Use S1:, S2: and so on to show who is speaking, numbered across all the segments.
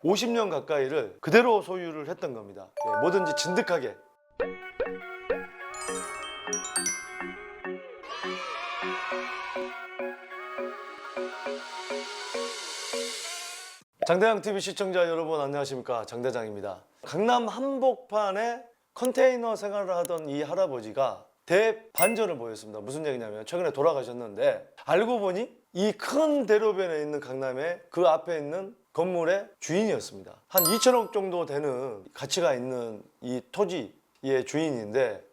S1: 50년 가까이를 그대로 소유를 했던 겁니다. 예, 뭐든지 진득하게. 장대장TV 시청자 여러분 안녕하십니까, 장대장입니다. 강남 한복판에 컨테이너 생활을 하던 이 할아버지가 대반전을 보였습니다. 무슨 얘기냐면 최근에 돌아가셨는데 알고 보니 이 큰 대로변에 있는 강남에 그 앞에 있는 건물의 주인이었습니다. 한 2천억 정도 되는 가치가 있는 이 토지의 주인인데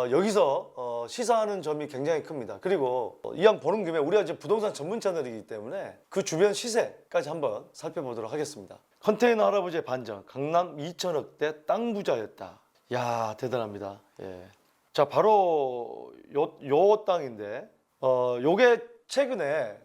S1: 여기서 시사하는 점이 굉장히 큽니다. 그리고 이왕 보는 김에 우리가 이제 부동산 전문 채널이기 때문에 그 주변 시세까지 한번 살펴보도록 하겠습니다. 컨테이너 할아버지의 반전, 강남 2천억대 땅 부자였다. 야, 대단합니다. 예. 자, 바로 요 땅인데 요게 최근에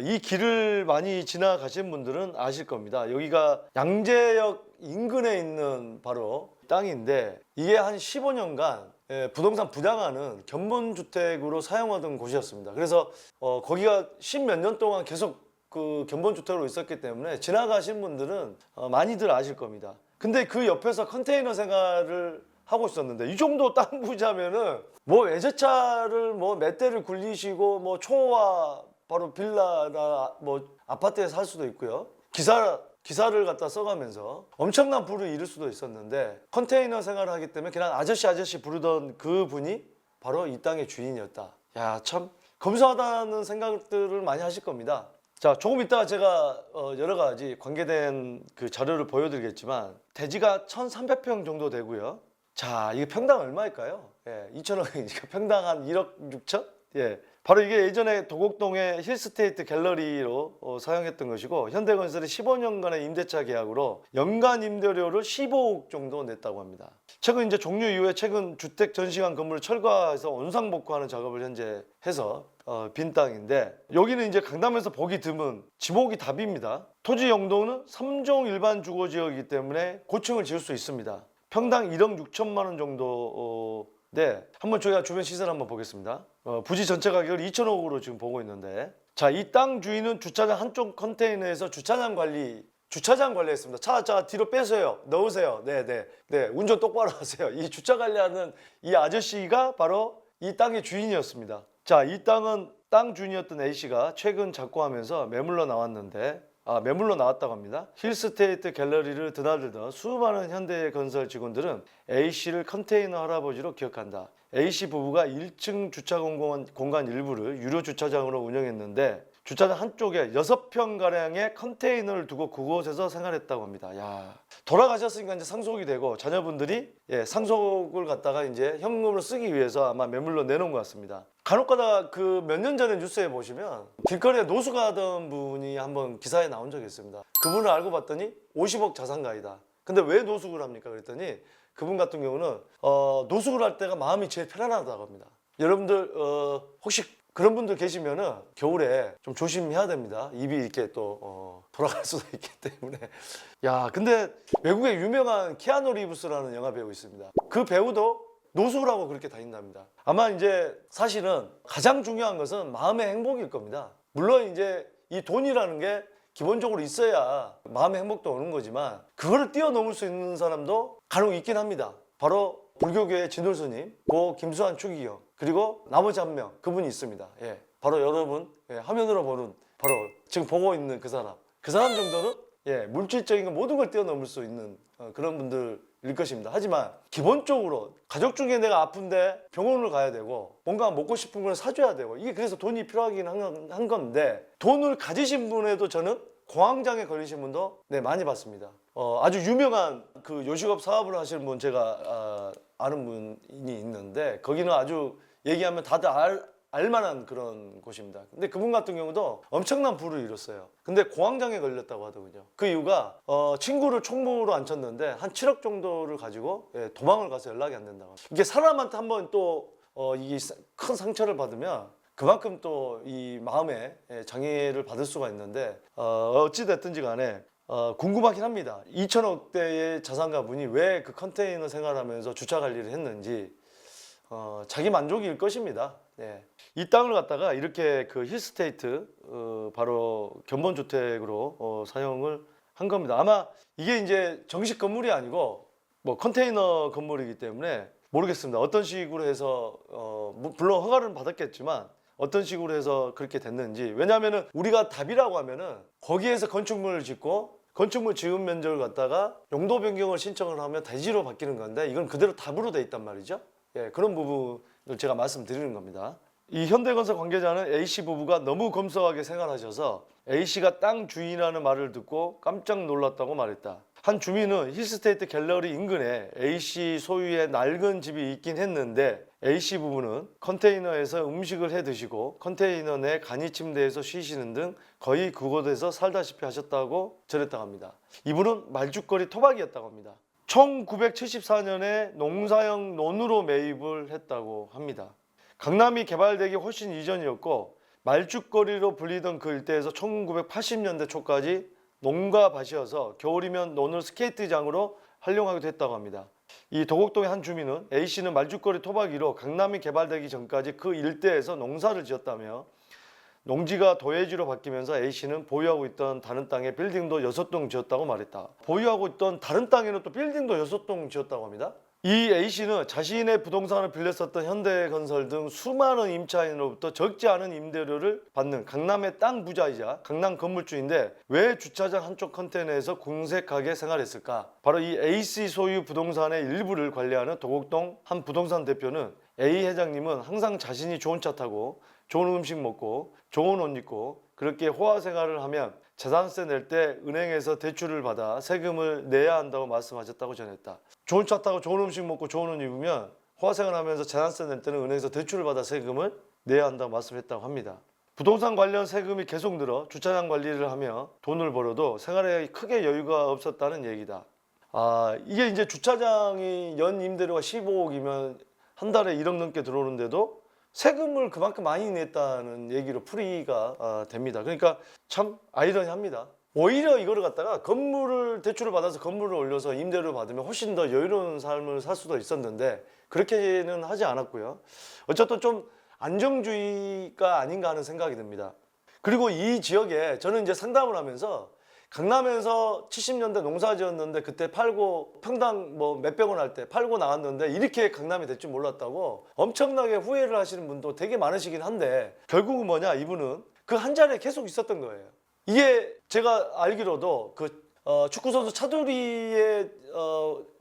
S1: 이 길을 많이 지나가신 분들은 아실 겁니다. 여기가 양재역 인근에 있는 바로 땅인데 이게 한 15년간 부동산 분양하는 견본주택으로 사용하던 곳이었습니다. 그래서 거기가 10몇 년 동안 계속 그 견본주택으로 있었기 때문에 지나가신 분들은 많이들 아실 겁니다. 근데 그 옆에서 컨테이너 생활을 하고 있었는데 이 정도 땅 부자면은 뭐 외제차를 뭐 몇 대를 굴리시고 뭐 초와 바로 빌라나 뭐 아파트에 살 수도 있고요. 기사를 갖다 써가면서 엄청난 부를 이룰 수도 있었는데 컨테이너 생활을 하기 때문에 그냥 아저씨 부르던 그 분이 바로 이 땅의 주인이었다. 야, 참 검소하다는 생각들을 많이 하실 겁니다. 자, 조금 이따가 제가 여러 가지 관계된 그 자료를 보여드리겠지만 대지가 1,300평 정도 되고요. 자, 이게 평당 얼마일까요? 예, 2천억이니까 평당 한 1억 6천? 예, 바로 이게 예전에 도곡동의 힐스테이트 갤러리로 사용했던 것이고 현대건설의 15년간의 임대차 계약으로 연간 임대료를 15억 정도 냈다고 합니다. 최근 이제 종료 이후에 최근 주택 전시관 건물을 철거해서 원상복구하는 작업을 현재 해서 빈 땅인데 여기는 이제 강남에서 보기 드문 지목이 답입니다. 토지 용도는 3종 일반 주거지역이기 때문에 고층을 지을 수 있습니다. 평당 1억 6천만 원 정도. 네, 한번 저희가 주변 시세를 한번 보겠습니다. 부지 전체 가격을 2천억으로 지금 보고 있는데, 자, 이 땅 주인은 주차장 한쪽 컨테이너에서 주차장 관리했습니다. 차 뒤로 빼세요, 넣으세요. 네, 운전 똑바로 하세요. 이 주차 관리하는 이 아저씨가 바로 이 땅의 주인이었습니다. 자, 이 땅은 땅 주인이었던 A 씨가 최근 작고하면서 매물로 나왔다고 합니다. 힐스테이트 갤러리를 드나들던 수많은 현대건설 직원들은 A씨를 컨테이너 할아버지로 기억한다. A씨 부부가 1층 주차 공간 일부를 유료 주차장으로 운영했는데 주차장 한쪽에 6평가량의 컨테이너를 두고 그곳에서 생활했다고 합니다. 야, 돌아가셨으니까 이제 상속이 되고 자녀분들이 상속을 갖다가 이제 현금으로 쓰기 위해서 아마 매물로 내놓은 것 같습니다. 간혹가다 그 몇 년 전에 뉴스에 보시면 길거리에 노숙을 하던 분이 한번 기사에 나온 적이 있습니다. 그분을 알고 봤더니 50억 자산가이다. 근데 왜 노숙을 합니까? 그랬더니 그분 같은 경우는 노숙을 할 때가 마음이 제일 편안하다고 합니다. 여러분들 혹시 그런 분들 계시면은 겨울에 좀 조심해야 됩니다. 입이 이렇게 또 돌아갈 수도 있기 때문에. 야, 근데 외국에 유명한 키아누 리브스라는 영화 배우 있습니다. 그 배우도 노숙을 하고 그렇게 다닌답니다. 아마 이제 사실은 가장 중요한 것은 마음의 행복일 겁니다. 물론 이제 이 돈이라는 게 기본적으로 있어야 마음의 행복도 오는 거지만 그거를 뛰어넘을 수 있는 사람도 간혹 있긴 합니다. 바로 불교계의 진솔 스님, 고 김수환 추기경, 그리고 나머지 한 명, 그분이 있습니다. 예, 바로 여러분 화면으로 보는 바로 지금 보고 있는 그 사람 정도는 물질적인 모든 걸 뛰어넘을 수 있는 그런 분들일 것입니다. 하지만 기본적으로 가족 중에 내가 아픈데 병원을 가야 되고 뭔가 먹고 싶은 걸 사줘야 되고 이게 그래서 돈이 필요하긴 한 건데 돈을 가지신 분에도 저는 공황장애 걸리신 분도 많이 봤습니다. 아주 유명한 그 요식업 사업을 하시는 분 제가 아는 분이 있는데 거기는 아주 얘기하면 다들 알만한 그런 곳입니다. 근데 그분 같은 경우도 엄청난 부를 이뤘어요. 근데 공황장애 걸렸다고 하더군요. 그 이유가 친구를 총무로 앉혔는데 한 7억 정도를 가지고 도망을 가서 연락이 안 된다고. 이게 사람한테 한번 또 이게 큰 상처를 받으면 그만큼 또 이 마음에 장애를 받을 수가 있는데 어찌 됐든지 간에 궁금하긴 합니다. 2천억대의 자산가 분이 왜 그 컨테이너 생활하면서 주차 관리를 했는지 자기 만족일 것입니다. 이 땅을 갖다가 이렇게 그 힐스테이트 바로 견본주택으로 사용을 한 겁니다. 아마 이게 이제 정식 건물이 아니고 뭐 컨테이너 건물이기 때문에 모르겠습니다. 어떤 식으로 해서 물론 허가를 받았겠지만 어떤 식으로 해서 그렇게 됐는지. 왜냐하면은 우리가 답이라고 하면은 거기에서 건축물을 짓고 건축물 지은 면적을 갖다가 용도 변경을 신청을 하면 대지로 바뀌는 건데 이건 그대로 답으로 돼 있단 말이죠. 예, 그런 부분을 제가 말씀드리는 겁니다. 이 현대건설 관계자는 A씨 부부가 너무 검소하게 생활하셔서 A씨가 땅 주인이라는 말을 듣고 깜짝 놀랐다고 말했다. 한 주민은 힐스테이트 갤러리 인근에 A씨 소유의 낡은 집이 있긴 했는데 A씨 부부는 컨테이너에서 음식을 해 드시고 컨테이너 내 간이 침대에서 쉬시는 등 거의 그곳에서 살다시피 하셨다고 전했다고 합니다. 이분은 말죽거리 토박이었다고 합니다. 1974년에 농사형 논으로 매입을 했다고 합니다. 강남이 개발되기 훨씬 이전이었고 말죽거리로 불리던 그 일대에서 1980년대 초까지 농가밭이어서 겨울이면 논을 스케이트장으로 활용하기도 했다고 합니다. 이 도곡동의 한 주민은 A씨는 말죽거리 토박이로 강남이 개발되기 전까지 그 일대에서 농사를 지었다며 농지가 도예지로 바뀌면서 A씨는 보유하고 있던 다른 땅에 빌딩도 6동 지었다고 말했다. 보유하고 있던 다른 땅에는 또 빌딩도 6동 지었다고 합니다. 이 A씨는 자신의 부동산을 빌렸었던 현대건설 등 수많은 임차인으로부터 적지 않은 임대료를 받는 강남의 땅 부자이자 강남 건물주인데 왜 주차장 한쪽 컨테이너에서 궁색하게 생활했을까? 바로 이 A씨 소유 부동산의 일부를 관리하는 도곡동 한 부동산 대표는 A 회장님은 항상 자신이 좋은 차 타고 좋은 음식 먹고 좋은 옷 입고 그렇게 호화 생활을 하면 재산세 낼 때 은행에서 대출을 받아 세금을 내야 한다고 말씀하셨다고 전했다. 좋은 차 타고 좋은 음식 먹고 좋은 옷 입으면 호화 생활하면서 재산세 낼 때는 은행에서 대출을 받아 세금을 내야 한다고 말씀했다고 합니다. 부동산 관련 세금이 계속 늘어 주차장 관리를 하며 돈을 벌어도 생활에 크게 여유가 없었다는 얘기다. 이게 이제 주차장이 연 임대료가 15억이면 한 달에 1억 넘게 들어오는데도 세금을 그만큼 많이 냈다는 얘기로 풀이가 됩니다. 그러니까 참 아이러니합니다. 오히려 이거를 갖다가 건물을 대출을 받아서 건물을 올려서 임대료를 받으면 훨씬 더 여유로운 삶을 살 수도 있었는데 그렇게는 하지 않았고요. 어쨌든 좀 안정주의가 아닌가 하는 생각이 듭니다. 그리고 이 지역에 저는 이제 상담을 하면서 강남에서 70년대 농사 지었는데 그때 팔고 평당 뭐 몇백 원 할 때 팔고 나왔는데 이렇게 강남이 될 줄 몰랐다고 엄청나게 후회를 하시는 분도 되게 많으시긴 한데 결국은 뭐냐, 이분은 그 한 자리에 계속 있었던 거예요. 이게 제가 알기로도 그 축구선수 차두리의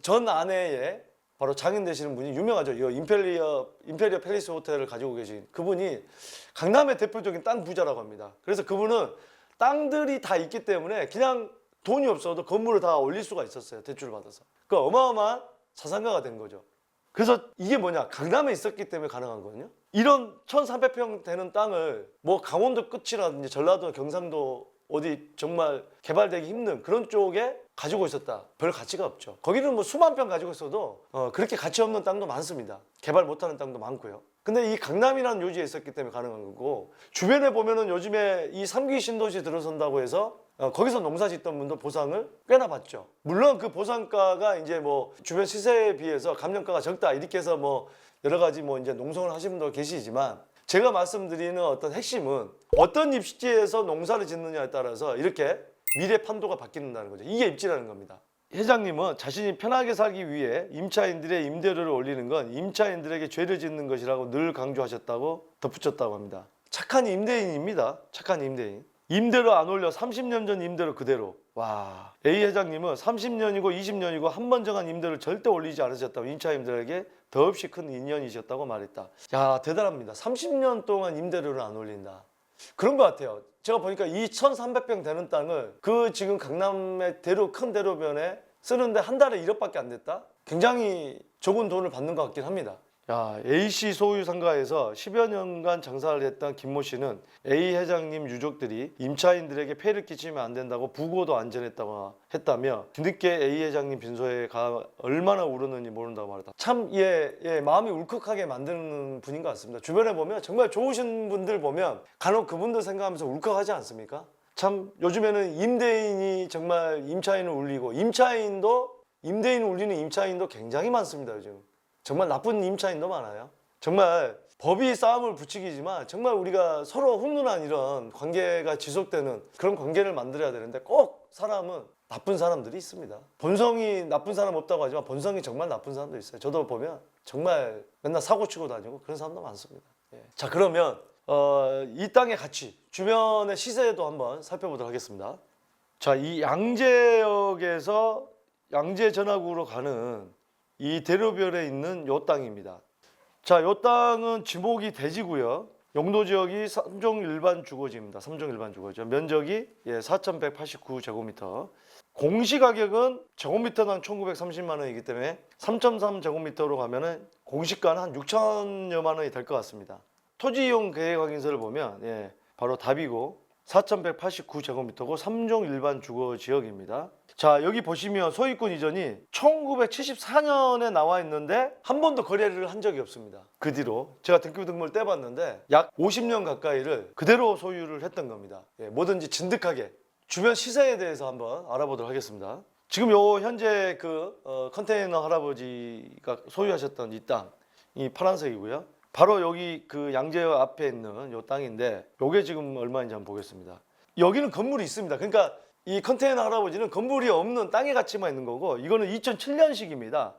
S1: 전 아내의 바로 장인 되시는 분이 유명하죠. 이 임페리어 팰리스 호텔을 가지고 계신 그분이 강남의 대표적인 땅 부자라고 합니다. 그래서 그분은 땅들이 다 있기 때문에 그냥 돈이 없어도 건물을 다 올릴 수가 있었어요. 대출을 받아서. 그 어마어마한 자산가가 된 거죠. 그래서 이게 뭐냐, 강남에 있었기 때문에 가능한 거거든요. 이런 1300평 되는 땅을 뭐 강원도 끝이라든지 전라도, 경상도 어디 정말 개발되기 힘든 그런 쪽에 가지고 있었다. 별 가치가 없죠. 거기는 뭐 수만 평 가지고 있어도 그렇게 가치 없는 땅도 많습니다. 개발 못하는 땅도 많고요. 근데 이 강남이라는 요지에 있었기 때문에 가능한 거고, 주변에 보면은 요즘에 이 3기 신도시 들어선다고 해서 거기서 농사 짓던 분도 보상을 꽤나 받죠. 물론 그 보상가가 이제 뭐 주변 시세에 비해서 감정가가 적다 이렇게 해서 뭐 여러 가지 뭐 이제 농성을 하시는 분도 계시지만, 제가 말씀드리는 어떤 핵심은 어떤 입지에서 농사를 짓느냐에 따라서 이렇게 미래 판도가 바뀐다는 거죠. 이게 입지라는 겁니다. 회장님은 자신이 편하게 살기 위해 임차인들의 임대료를 올리는 건 임차인들에게 죄를 짓는 것이라고 늘 강조하셨다고 덧붙였다고 합니다. 착한 임대인입니다. 착한 임대인. 임대료 안 올려 30년 전 임대료 그대로. 와, A 회장님은 30년이고 20년이고 한 번 정한 임대료를 절대 올리지 않으셨다고 임차인들에게 더없이 큰 인연이셨다고 말했다. 야, 대단합니다. 30년 동안 임대료를 안 올린다. 그런 것 같아요. 제가 보니까 2,300평 되는 땅을 그 지금 강남의 큰 대로변에 쓰는데 한 달에 1억밖에 안 됐다? 굉장히 적은 돈을 받는 것 같긴 합니다. 야, A씨 소유 상가에서 10여 년간 장사를 했던 김모 씨는 A 회장님 유족들이 임차인들에게 폐를 끼치면 안 된다고 부고도 안 전했다고 했다며 뒤늦게 A 회장님 빈소에 가 얼마나 울었는지 모른다고 말했다. 참 마음이 울컥하게 만드는 분인 것 같습니다. 주변에 보면 정말 좋으신 분들 보면 간혹 그분들 생각하면서 울컥하지 않습니까? 참 요즘에는 임대인이 정말 임차인을 울리고 임차인도 임대인을 울리는 임차인도 굉장히 많습니다. 요즘. 정말 나쁜 임차인도 많아요. 정말 법이 싸움을 부추기지만 정말 우리가 서로 훈훈한 이런 관계가 지속되는 그런 관계를 만들어야 되는데 꼭 사람은 나쁜 사람들이 있습니다. 본성이 나쁜 사람 없다고 하지만 본성이 정말 나쁜 사람도 있어요. 저도 보면 정말 맨날 사고 치고 다니고 그런 사람도 많습니다. 예. 자, 그러면 이 땅의 가치, 주변의 시세도 한번 살펴보도록 하겠습니다. 자, 이 양재역에서 양재 전화구로 가는 이 대로변에 있는 요 땅입니다. 자, 요 땅은 지목이 대지고요. 용도 지역이 3종 일반 주거지입니다. 3종 일반 주거지. 면적이 4,189제곱미터. 공시가격은 제곱미터당 1,930만 원이기 때문에 3.3제곱미터로 가면은 공시가는 한 6천여만 원이 될 것 같습니다. 토지 이용 계획 확인서를 보면 바로 답이고 4,189제곱미터고 3종 일반 주거 지역입니다. 자, 여기 보시면 소유권 이전이 1974년에 나와 있는데 한 번도 거래를 한 적이 없습니다. 그 뒤로 제가 등기부등본을 떼봤는데 약 50년 가까이를 그대로 소유를 했던 겁니다. 뭐든지 진득하게. 주변 시세에 대해서 한번 알아보도록 하겠습니다. 지금 요 현재 그 컨테이너 할아버지가 소유하셨던 이 땅, 이 파란색이고요. 바로 여기 그 양재역 앞에 있는 요 땅인데 요게 지금 얼마인지 한번 보겠습니다. 여기는 건물이 있습니다. 그러니까 이 컨테이너 할아버지는 건물이 없는 땅의 가치만 있는 거고 이거는 2007년식입니다.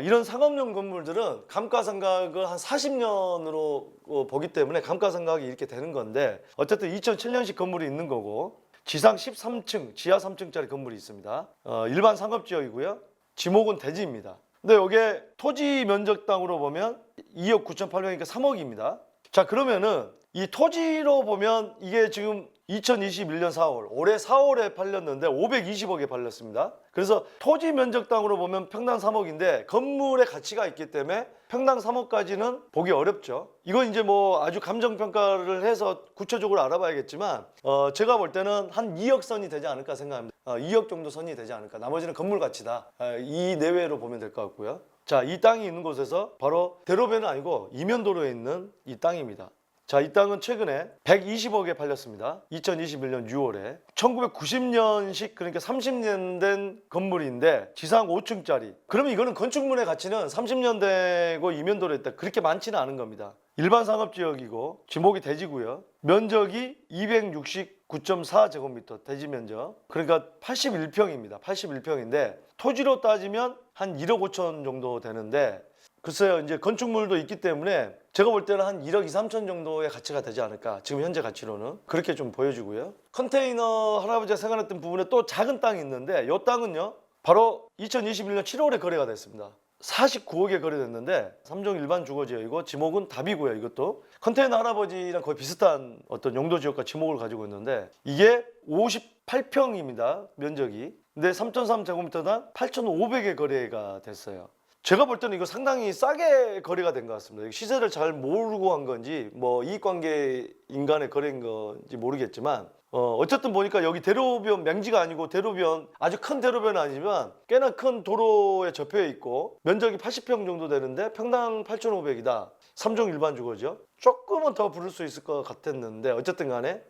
S1: 이런 상업용 건물들은 감가상각을 한 40년으로 보기 때문에 감가상각이 이렇게 되는 건데 어쨌든 2007년식 건물이 있는 거고 지상 13층, 지하 3층짜리 건물이 있습니다. 일반 상업지역이고요. 지목은 대지입니다. 근데 이게 토지 면적당으로 보면 2억 9,800이니까 3억입니다. 자, 그러면은 이 토지로 보면 이게 지금 2021년 4월, 올해 4월에 팔렸는데 520억에 팔렸습니다. 그래서 토지 면적당으로 보면 평당 3억인데 건물의 가치가 있기 때문에 평당 3억까지는 보기 어렵죠. 이건 이제 뭐 아주 감정평가를 해서 구체적으로 알아봐야겠지만 제가 볼 때는 한 2억 선이 되지 않을까 생각합니다. 2억 정도 선이 되지 않을까. 나머지는 건물 가치다. 이 내외로 보면 될 것 같고요. 자, 이 땅이 있는 곳에서 바로 대로변은 아니고 이면도로에 있는 이 땅입니다. 자, 이 땅은 최근에 120억에 팔렸습니다. 2021년 6월에 1990년식 그러니까 30년 된 건물인데 지상 5층짜리. 그러면 이거는 건축물의 가치는 30년 되고 이면도로에 있다 그렇게 많지는 않은 겁니다. 일반 상업지역이고 지목이 대지고요. 면적이 269.4제곱미터 대지 면적. 그러니까 81평입니다. 81평인데 토지로 따지면 한 1억 5천 정도 되는데 글쎄요, 이제 건축물도 있기 때문에 제가 볼 때는 한 1억 2, 3천 정도의 가치가 되지 않을까. 지금 현재 가치로는 그렇게 좀 보여지고요. 컨테이너 할아버지가 생각했던 부분에 또 작은 땅이 있는데 이 땅은요. 바로 2021년 7월에 거래가 됐습니다. 49억에 거래됐는데 3종 일반 주거지역이고 지목은 답이고요. 이것도 컨테이너 할아버지랑 거의 비슷한 어떤 용도 지역과 지목을 가지고 있는데 이게 58평입니다. 면적이. 근데 3.3제곱미터당 8,500에 거래가 됐어요. 제가 볼 때는 이거 상당히 싸게 거래가 된 것 같습니다. 시세를 잘 모르고 한 건지 뭐 이익관계 인간의 거래인 건지 모르겠지만 어쨌든 보니까 여기 대로변 맹지가 아니고 대로변 아주 큰 대로변은 아니지만 꽤나 큰 도로에 접해 있고 면적이 80평 정도 되는데 평당 8,500이다. 3종 일반 주거죠. 조금은 더 부를 수 있을 것 같았는데 어쨌든 간에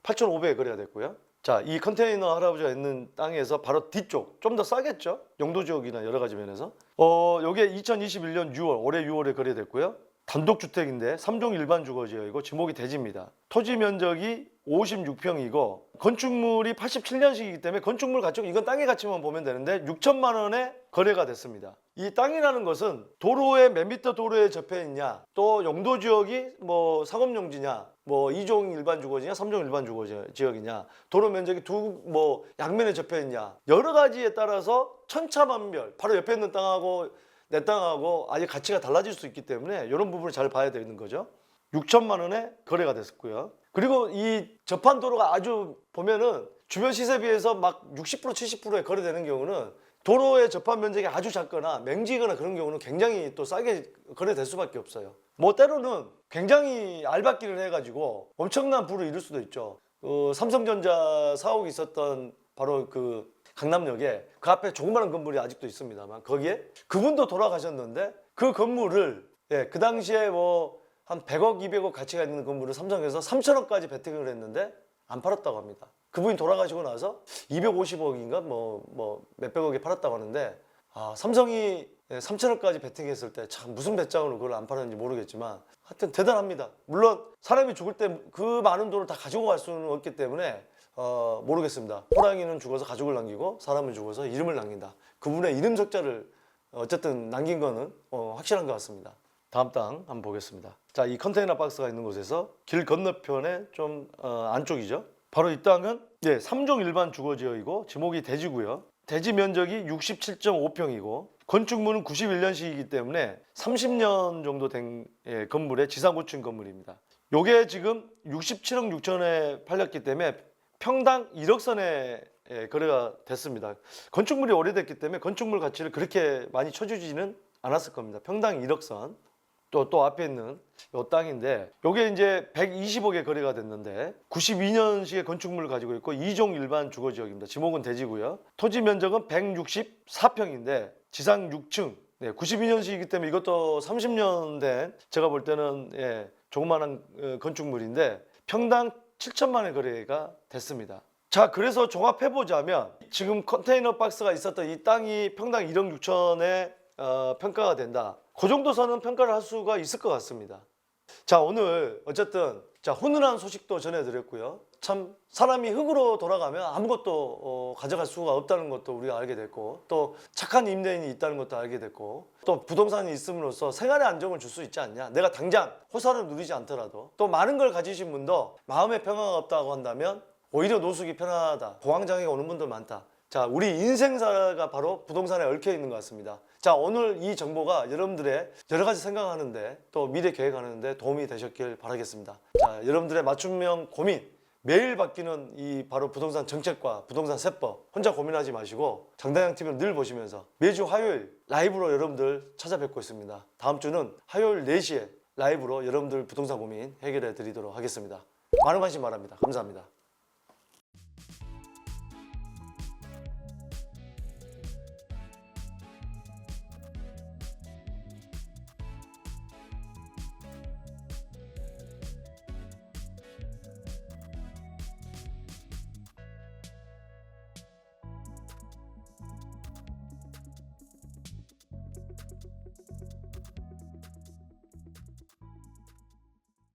S1: 8,500에 거래가 됐고요. 자, 이 컨테이너 할아버지가 있는 땅에서 바로 뒤쪽 좀 더 싸겠죠. 용도 지역이나 여러 가지 면에서 요게 2021년 6월 올해 6월에 거래됐고요. 단독주택인데 3종 일반 주거지역이고 지목이 대지입니다. 토지 면적이 56평이고 건축물이 87년식이기 때문에 건축물 가치고 이건 땅의 가치만 보면 되는데 6천만 원에 거래가 됐습니다. 이 땅이라는 것은 도로에 몇 미터 도로에 접해 있냐, 또 용도 지역이 뭐 상업용지냐, 뭐 2종 일반 주거지냐, 3종 일반 주거 지역이냐, 도로 면적이 뭐 양면에 접해 있냐, 여러 가지에 따라서 천차만별. 바로 옆에 있는 땅하고 내 땅하고 아예 가치가 달라질 수 있기 때문에 이런 부분을 잘 봐야 되는 거죠. 6천만 원에 거래가 됐었고요. 그리고 이 접한 도로가 아주 보면은 주변 시세에 비해서 막 60% 70%에 거래되는 경우는 도로의 접한 면적이 아주 작거나 맹지거나 그런 경우는 굉장히 또 싸게 거래될 수밖에 없어요. 뭐 때로는 굉장히 알박기를 해가지고 엄청난 부를 이룰 수도 있죠. 삼성전자 사옥이 있었던 바로 그 강남역에 그 앞에 조그마한 건물이 아직도 있습니다만 거기에 그분도 돌아가셨는데 그 건물을 그 당시에 뭐 한 100억, 200억 가치가 있는 건물을 삼성에서 3천억까지 베팅을 했는데 안 팔았다고 합니다. 그분이 돌아가시고 나서 250억인가 뭐 몇백억에 팔았다고 하는데 삼성이 3천억까지 베팅했을 때 참 무슨 배짱으로 그걸 안 팔았는지 모르겠지만 하여튼 대단합니다. 물론 사람이 죽을 때 그 많은 돈을 다 가지고 갈 수는 없기 때문에 모르겠습니다. 호랑이는 죽어서 가족을 남기고 사람은 죽어서 이름을 남긴다. 그분의 이름 석자를 어쨌든 남긴 거는 확실한 것 같습니다. 다음 땅 한번 보겠습니다. 자, 이 컨테이너 박스가 있는 곳에서 길 건너편에 좀 안쪽이죠. 바로 이 땅은 3종 일반 주거지역이고 지목이 대지고요. 대지 면적이 67.5평이고 건축물은 91년식이기 때문에 30년 정도 된 건물의 지상 고층 건물입니다. 요게 지금 67억 6천에 팔렸기 때문에 평당 1억 선에 거래가 됐습니다. 건축물이 오래됐기 때문에 건축물 가치를 그렇게 많이 쳐주지는 않았을 겁니다. 평당 1억 선. 또 앞에 있는 요 땅인데 요게 이제 120억에 거래가 됐는데 92년식의 건축물을 가지고 있고 2종 일반 주거지역입니다. 지목은 대지고요. 토지 면적은 164평인데 지상 6층 92년식이기 때문에 이것도 30년 된 제가 볼 때는 조그마한 건축물인데 평당 7천만 원의 거래가 됐습니다. 자, 그래서 종합해보자면 지금 컨테이너 박스가 있었던 이 땅이 평당 1억 6천에 평가가 된다. 그 정도 선은 평가를 할 수가 있을 것 같습니다. 자, 오늘 어쨌든 훈훈한 소식도 전해드렸고요. 참 사람이 흙으로 돌아가면 아무것도 가져갈 수가 없다는 것도 우리가 알게 됐고 또 착한 임대인이 있다는 것도 알게 됐고 또 부동산이 있음으로써 생활의 안정을 줄 수 있지 않냐. 내가 당장 호사를 누리지 않더라도 또 많은 걸 가지신 분도 마음의 평화가 없다고 한다면 오히려 노숙이 편하다. 공황장애가 오는 분들 많다. 자, 우리 인생사가 바로 부동산에 얽혀 있는 것 같습니다. 자, 오늘 이 정보가 여러분들의 여러 가지 생각하는데 또 미래 계획하는데 도움이 되셨길 바라겠습니다. 자, 여러분들의 맞춤형 고민, 매일 바뀌는 이 바로 부동산 정책과 부동산 세법 혼자 고민하지 마시고 장단영 TV를 늘 보시면서 매주 화요일 라이브로 여러분들 찾아뵙고 있습니다. 다음 주는 화요일 4시에 라이브로 여러분들 부동산 고민 해결해 드리도록 하겠습니다. 많은 관심 바랍니다. 감사합니다.